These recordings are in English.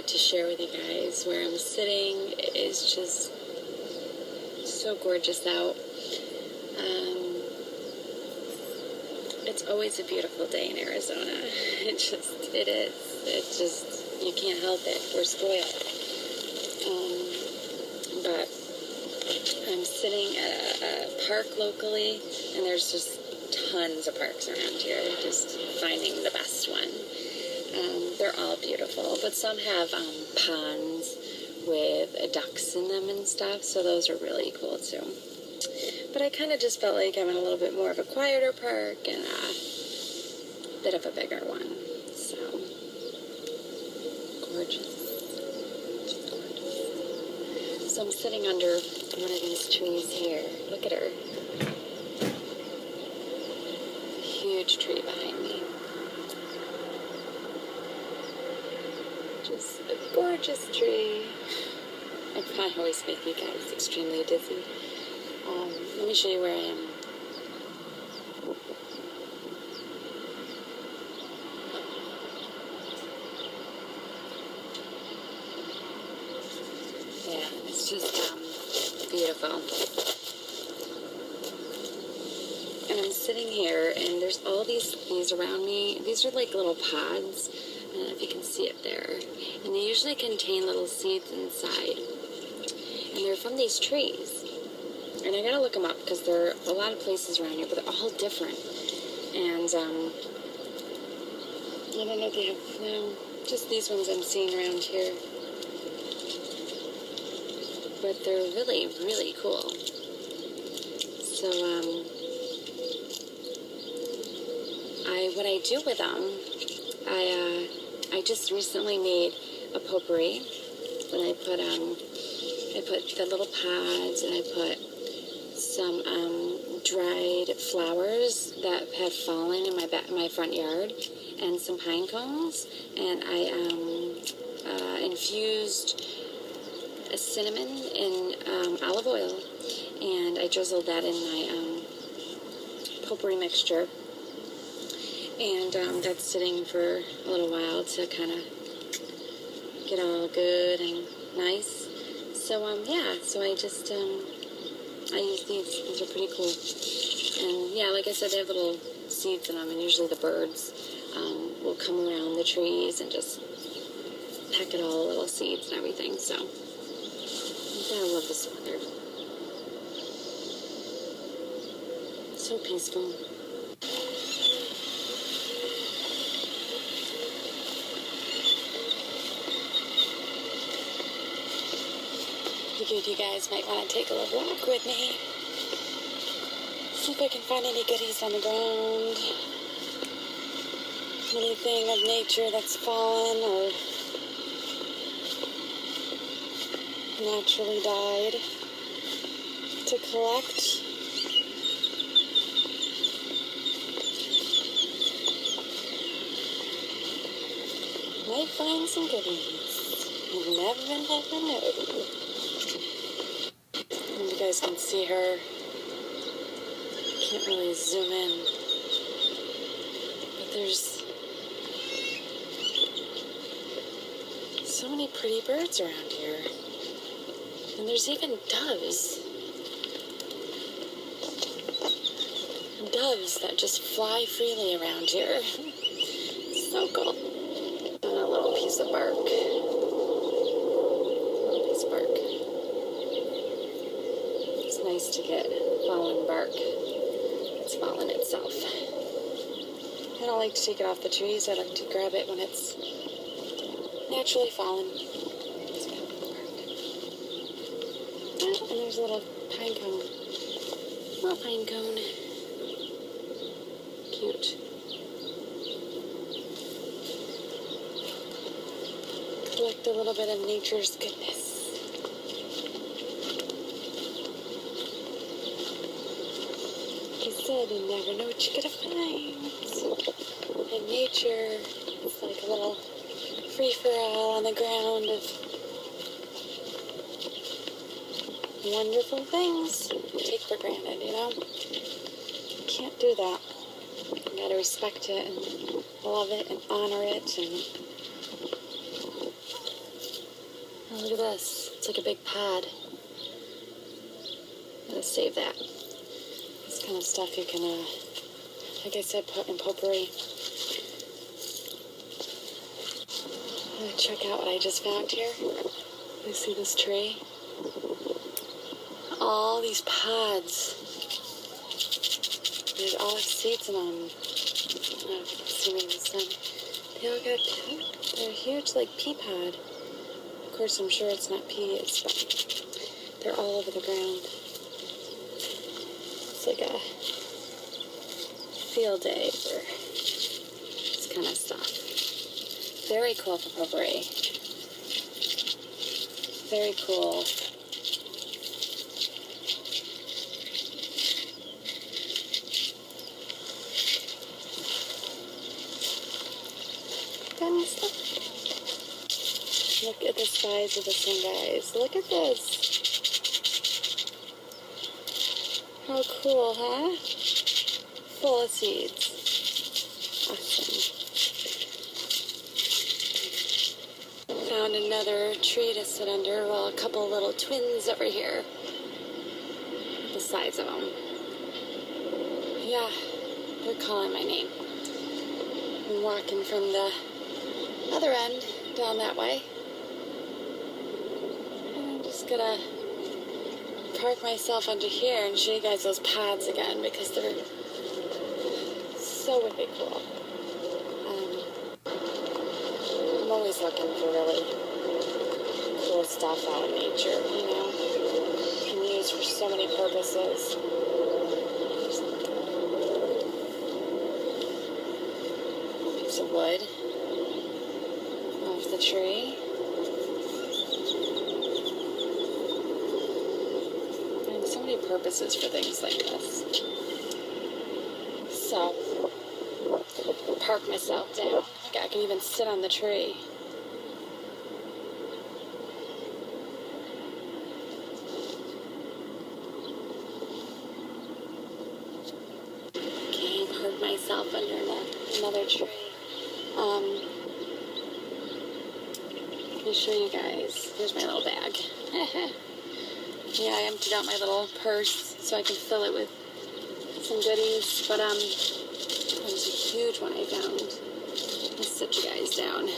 wanted to share with you guys. Where I'm sitting is just so gorgeous out. It's always a beautiful day in Arizona. It is. You can't help it. We're spoiled. But I'm sitting at a park locally, and there's just tons of parks around here. Just finding the best one. They're all beautiful, but some have ponds with ducks in them and stuff, so those are really cool too. But I kind of just felt like I'm in a little bit more of a quieter park and a bit of a bigger one. So, gorgeous. Just gorgeous. So I'm sitting under one of these trees here. Look at her. Huge tree behind me. Just a gorgeous tree. It probably always makes me guys extremely dizzy. Let me show you where I am. Yeah, it's just beautiful. And I'm sitting here, and there's all these leaves around me. These are like little pods. I don't know if you can see it there. And they usually contain little seeds inside. And they're from these trees. And I gotta look them up because there are a lot of places around here, but they're all different. And I don't know if they have, no, just these ones I'm seeing around here. But they're really, really cool. So, what I do with them, I just recently made a potpourri. And I put the little pods, and I put some dried flowers that had fallen in my front yard, and some pine cones, and I infused a cinnamon in olive oil, and I drizzled that in my potpourri mixture, and that's sitting for a little while to kind of get all good and nice. So yeah, so I just I use these. These are pretty cool. And yeah, like I said, they have little seeds in them, and usually the birds will come around the trees and just peck at all the little seeds and everything. So I love this weather. So peaceful. Figured you guys might want to take a little walk with me. See if I can find any goodies on the ground. Anything of nature that's fallen or naturally died to collect. Might find some goodies. You never know. And you guys can see her. Can't really zoom in. But there's so many pretty birds around here. And there's even doves. Doves that just fly freely around here. So cool. And a little piece of bark. It's nice to get fallen bark. It's fallen itself. I don't like to take it off the trees. I like to grab it when it's naturally fallen. And there's a little pine cone. Little pine cone. Cute. Collect a little bit of nature's goodness. Like I said, you never know what you're gonna find. In nature, it's like a little free-for-all on the ground of wonderful things we take for granted, you know? You can't do that. You gotta respect it and love it and honor it and Oh, look at this. It's like a big pod. I'm gonna save that. This kind of stuff you can, like I said, put in potpourri. I'm gonna check out what I just found here. You see this tree? All these pods. They all have seeds in them. I don't know if you can see me in the sun. They all got, they're huge, like pea pod. Of course, I'm sure it's not peas, but they're all over the ground. It's like a field day for this kind of stuff. Very cool for potpourri. Very cool. Look at the size of this one, guys. Look at this. How cool, huh? Full of seeds. Awesome. Found another tree to sit under. Well, a couple little twins over here. The size of them. Yeah, they're calling my name. I'm walking from the other end down that way. I'm just gonna park myself under here and show you guys those pods again because they're so wicked cool. I'm always looking for really cool stuff out in nature, you know. Can be used for so many purposes. Piece of wood off the tree. And so many purposes for things like this. So, park myself down. I can even sit on the tree. Okay, park myself under another tree. Let me show you guys. Here's my little bag. Yeah, I emptied out my little purse so I can fill it with some goodies. But there's a huge one I found. Let's sit you guys down.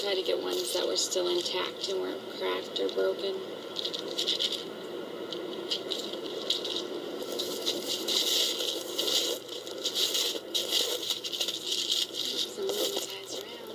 Try to get ones that were still intact and weren't cracked or broken. Some of them ties around.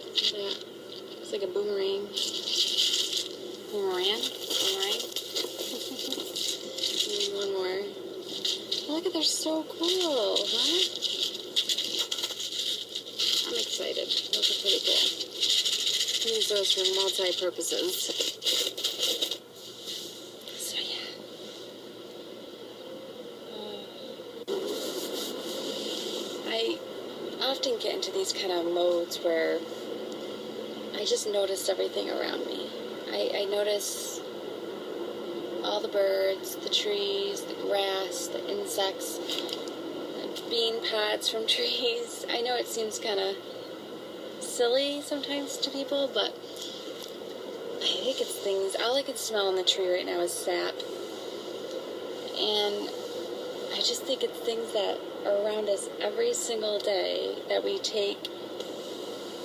Look at that. It's like a boomerang. Boomerang? Boomerang? And one more. Oh, look at, they're so cool, huh? I'm excited. Those are pretty cool. I use those for multi-purposes. So yeah. I often get into these kind of modes where I just notice everything around me. I notice all the birds, the trees, the grass, the insects, the bean pods from trees. I know it seems kind of silly sometimes to people, but I think it's things. All I can smell in the tree right now is sap. And I just think it's things that are around us every single day that we take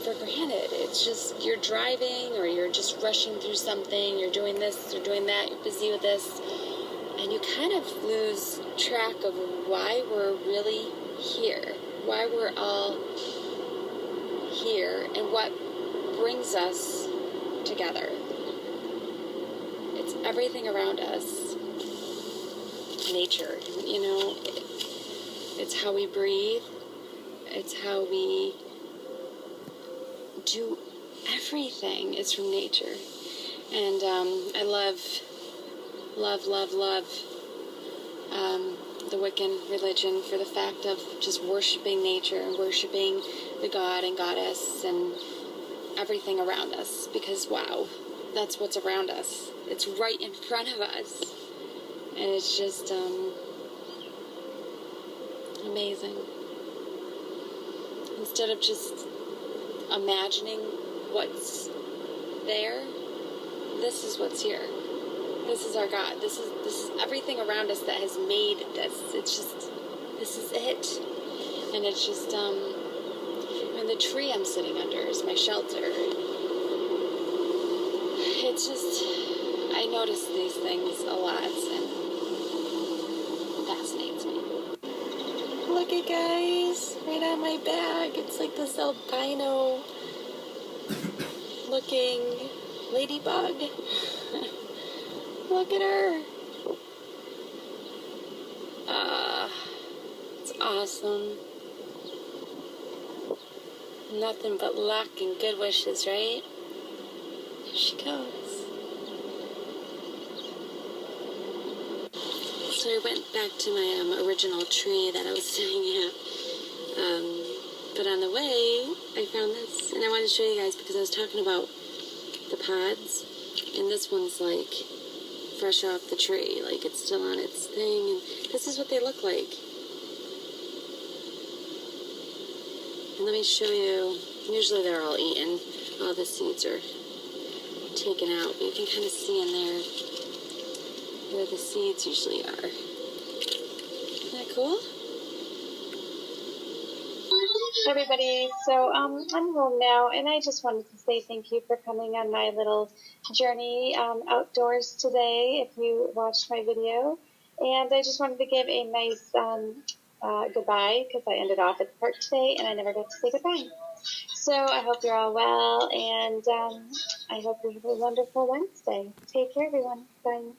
for granted. It's just, you're driving or you're just rushing through something, you're doing this, you're doing that, you're busy with this, and you kind of lose track of why we're really here, why we're all here, and what brings us together. It's everything around us. Nature, you know, it's how we breathe, it's how we do everything is from nature. And I love the Wiccan religion for the fact of just worshiping nature and worshiping the god and goddess and everything around us, because wow, that's what's around us. It's right in front of us, and it's just amazing. Instead of just imagining what's there, this is what's here. This is our God. This is everything around us that has made this. It's just, this is it. And it's just, and the tree I'm sitting under is my shelter. It's just, I notice these things a lot, and it fascinates me. Look at guys, right on my back. It's like this albino looking ladybug. Look at her. It's awesome. Nothing but luck and good wishes, right? Here she goes. So I went back to my original tree that I was sitting at. But on the way, I found this. And I wanted to show you guys because I was talking about the pods. And this one's like fresh off the tree. Like it's still on its thing. And this is what they look like. And let me show you. Usually they're all eaten. All the seeds are taken out. But you can kind of see in there where the seeds usually are. Isn't that cool? Hey everybody, so I'm home now, and I just wanted to say thank you for coming on my little journey outdoors today, if you watched my video. And I just wanted to give a nice goodbye, because I ended off at the park today, and I never got to say goodbye. So I hope you're all well, and I hope you have a wonderful Wednesday. Take care, everyone. Bye.